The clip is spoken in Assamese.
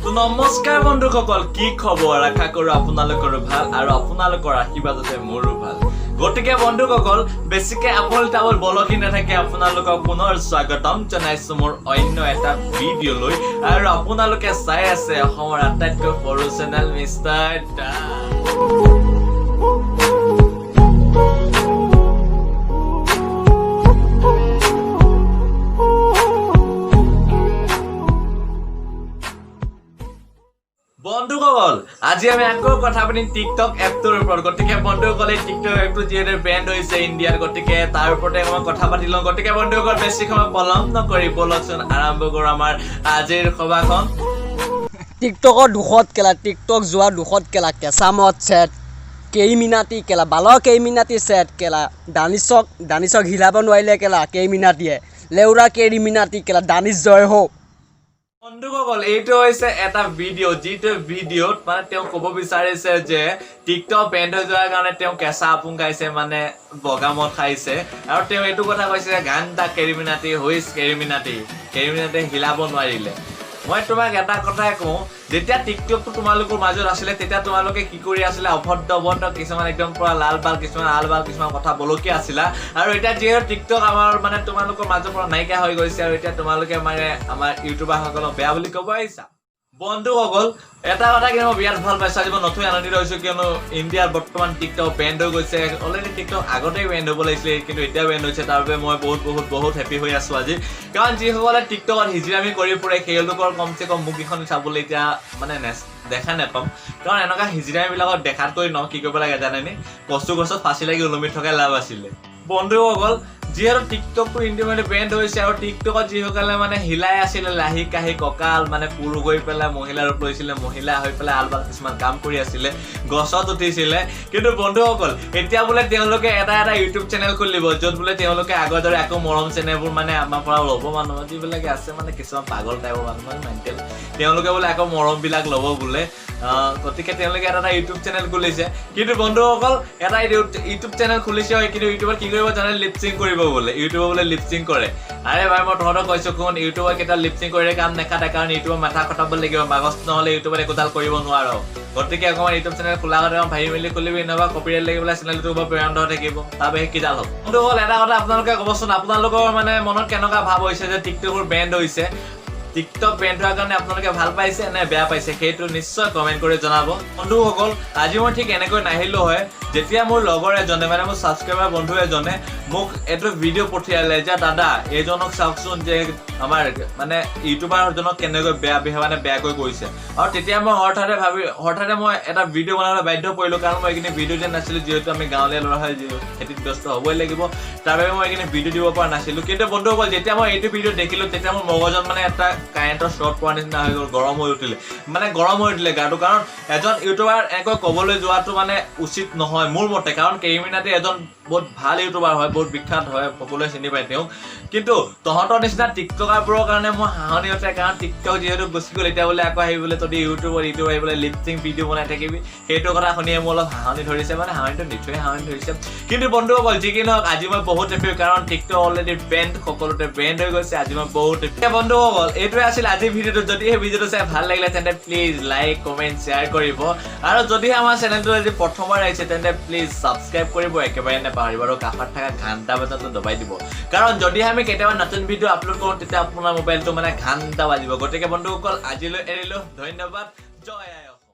তো নমস্কাৰ বন্ধুসকল, কি খবৰ? আশা কৰোঁ আপোনালোকৰো ভাল আৰু আপোনালোকৰ আশীৰ্বাদতে মোৰো ভাল। গতিকে বন্ধুসকল, বেছিকে আবল তাবল বলকি নাথাকে আপোনালোকক পুনৰ স্বাগতম জনাইছো মোৰ অন্য এটা ভিডিঅ'লৈ। আৰু আপোনালোকে চাই আছে অসমৰ আটাইতকৈ সৰু চেনেল মিষ্টাৰ দা। বন্ধুসকল, আজি আমি আকৌ কথা পাতিম টিকটক এপটোৰ ওপৰত। গতিকে বন্ধুসকল, এই টিকটক এপটো যিহেতু ব্ৰেণ্ড হৈছে ইণ্ডিয়াৰ, গতিকে তাৰ ওপৰতে মই কথা পাতি লওঁ। গতিকে বন্ধুসকল, বেছি সময় পলম নকৰি বলকচোন আৰম্ভ কৰোঁ আমাৰ আজিৰ সভাখন। টিকটকৰ দুখত কেলা, টিকটক যোৱা দুখত কেলা, কেঁচামত চেট কেইমিনাটি কেলা, কেইমিনাটি চেট কেলা, দানিছক হিলাব নোৱাৰিলে কেলা কেইমিনাটিয়ে, লেউৰা কেইমিনাটি কেলা, দানিছ জয় হওক। বন্ধুসকল, এইটো হৈছে এটা ভিডিঅ', যিটো ভিডিঅ'ত মানে তেওঁ ক'ব বিচাৰিছে যে টিকটক বেণ্ড হৈ যোৱাৰ কাৰণে তেওঁ কেঁচা আপোং খাইছে, মানে বগা মদ খাইছে। আৰু তেওঁ এইটো কথা কৈছে যে গানটা কেৰিমিনাটি হুইচ কেৰিমিনাটি হিলাব নোৱাৰিলে। মই তোমাক এটা কথাই কওঁ, যেতিয়া টিকটকটো তোমালোকৰ মাজত আছিলে তেতিয়া তোমালোকে কি কৰি আছিলে? অভদ্ৰ কিছুমান একদম পুৰা লাল বাল, কিছুমান আলবাল, কিছুমান কথা বলকীয়া আছিলা। আৰু এতিয়া যিহেতু টিকটক আমাৰ মানে তোমালোকৰ মাজৰ পৰা নাইকিয়া হৈ গৈছে, আৰু এতিয়া তোমালোকে মানে আমাৰ ইউটিউবাৰসকলক বেয়া বুলি ক'ব আহিছা। বন্ধুসকল, এটা কথা কিন্তু মই বিৰাট ভাল পাইছোঁ, আজি মই নথৈ আনন্দিত হৈছোঁ, কিয়নো ইণ্ডিয়াৰ বৰ্তমান টিকটক বেণ্ড হৈ গৈছে। অলৰেডি টিকটক আগতেই বেণ্ড হ'ব লাগিছিলে, কিন্তু এতিয়া বেণ্ড হৈছে। তাৰ বাবে মই বহুত হেপী হৈ আছোঁ আজি। কাৰণ যিসকলে টিকটকত হিজিৰামি কৰি ফুৰে সেইলোকৰ কমচে কম মুখকেইখন চাবলৈ এতিয়া মানে দেখা নাপাম। কাৰণ এনেকুৱা হিজিৰামিবিলাকক দেখাতকৈ কি কৰিব লাগে জানেনে? কচু গছত ফাঁচি লাগি ওলমি থকাই লাভ আছিলে। বন্ধুসকল, যিহেতু টিকটকটো ইণ্ডিয়াত বেণ্ড হৈছে, আৰু টিকটকত যিসকলে মানে হিলাই আছিলে লাহি কাহি কঁকাল মানে পুৰুষ হৈ পেলাই মহিলাৰ ৰূপ লৈছিলে, মহিলা হৈ পেলাই আলবাল কিছুমান কাম কৰি আছিলে, গছত উঠিছিলে। কিন্তু বন্ধুসকল, এতিয়া বোলে তেওঁলোকে এটা ইউটিউব চেনেল খুলিব, য'ত বোলে তেওঁলোকে আগৰ দৰে আকৌ মৰম চেনেলবোৰ মানে আমাৰ পৰা ল'ব। মানুহ যিবিলাকে আছে মানে কিছুমান পাগল টাইপৰ মানুহ মানে মেণ্টেল, তেওঁলোকে বোলে আকৌ মৰমবিলাক ল'ব বোলে। গতিকে তেওঁলোকে এটা ইউটিউব চেনেল খুলিছে। কিন্তু বন্ধুসকল, এটা ইউটিউব চেনেল খুলিছে, কিন্তু ইউটিউবত কি কৰিব জানে? লিপচিং কৰিব বোলে। ইউটিউবে বোলে লিপচিং কৰে। আৰে ভাই, মই তহঁতক কৈছোঁ কোন, ইউটিউবত কেইটা লিপচিং কৰিলে কাম নেখাতে, কাৰণ ইউটিউবৰ মাথা খটাব লাগিব। মাগছ নহ'লে ইউটিউবত একোডাল কৰিব নোৱাৰ। গতিকে অকণমান ইউটিউব চেনেল খোলা আগতে ভাবি মেলি খুলিবি, নহবা কপিৰাইট লাগি পেলাই চেনেলটো বন্ধ হৈ থাকিব। তাৰ বাহিৰে কিডাল হ'ব? বন্ধুসকল, এটা কথা আপোনালোকে ক'বচোন, আপোনালোকৰ মানে মনত কেনেকুৱা ভাৱ হৈছে যে টিকটকৰ বেণ্ড হৈছে? টিকটক বেণ্ড হোৱাৰ কাৰণে আপোনালোকে ভাল পাইছে নে বেয়া পাইছে? সেইটো নিশ্চয় কমেণ্ট কৰি জনাব। বন্ধুসকল, আজি মই ঠিক এনেকৈ নাহিলোঁ হয়, যেতিয়া মোৰ লগৰ এজনে মানে মোৰ ছাবস্ক্ৰাইবাৰ বন্ধু এজনে মোক এইটো ভিডিঅ' পঠিয়ালে যে দাদা এইজনক চাওকচোন, যে আমাৰ মানে ইউটিউবাৰজনক কেনেকৈ বেয়াকৈ কৰিছে। আৰু তেতিয়া মই হঠাতে মই এটা ভিডিঅ' বনাবলৈ বাধ্য পৰিলোঁ, কাৰণ মই এইখিনি ভিডিঅ' দিয়া নাছিলোঁ। যিহেতু আমি গাঁৱলীয়া ল'ৰা হয়, খেতিত ব্যস্ত হ'বই লাগিব, তাৰ বাবে মই এইখিনি ভিডিঅ' দিব পৰা নাছিলোঁ। কিন্তু বন্ধুসকল, যেতিয়া মই এইটো ভিডিঅ' দেখিলোঁ, তেতিয়া মোৰ মগজত মানে এটা কাৰেণ্টৰ শ্বৰ্ট পোৱাৰ নিচিনা হৈ গ'ল, গৰম হৈ উঠিলে গাটো। কাৰণ এজন ইউটিউবাৰ এনেকৈ ক'বলৈ যোৱাটো মানে উচিত নহয় মোৰ মতে, কাৰণ কেইমিনাটি এজন বহুত ভাল ইউটিউবাৰ হয়, বহুত বিখ্যাত হয়, সকলোৱে চিনি পায় তেওঁক। কিন্তু তহঁতৰ নিচিনা টিকটকাৰবোৰৰ কাৰণে মই হাঁহনি উঠে, কাৰণ টিকটক যিহেতু গুচি গ'ল, এতিয়া বোলে আকৌ আহিবলৈ তহঁতি ইউটিউবত আহিবলৈ লিপচিং ভিডিঅ' বনাই থাকিবি, সেইটো কথা শুনিয়ে মোৰ অলপ হাঁহনি ধৰিছে। মানে হাঁহনিটো নিশ্চয় হাঁহনি ধৰিছে। কিন্তু বন্ধুসকল, যি কি নহওক, আজি মই বহুত হেপী, কাৰণ টিকটক অলৰেডি বেণ্ড, সকলোতে বেণ্ড হৈ গৈছে। আজি মই বহুত হেপী। বন্ধুসকল, এইটোৱে আছিল আজিৰ ভিডিঅ'টো। যদি এই ভিডিঅ'টো চাই ভাল লাগিলে তেন্তে প্লিজ লাইক, কমেণ্ট, শ্বেয়াৰ কৰিব। আৰু যদি আমাৰ চেনেলটো আজি প্ৰথমবাৰ আহিছে তেন্তে প্লিজ ছাবস্ক্ৰাইব কৰিব একেবাৰে নাপাহৰিব, আৰু কাষত থকা ঘণ্টা বজাৰটো দবাই দিব। কাৰণ যদি আমি কেতিয়াবা নতুন ভিডিঅ' আপলোড কৰোঁ তেতিয়া আপোনাৰ মোবাইলটো মানে ঘণ্টা বাজিব। গতিকে বন্ধুসকল, আজিলৈ এৰিলোঁ। ধন্যবাদ। জয় আই অসম।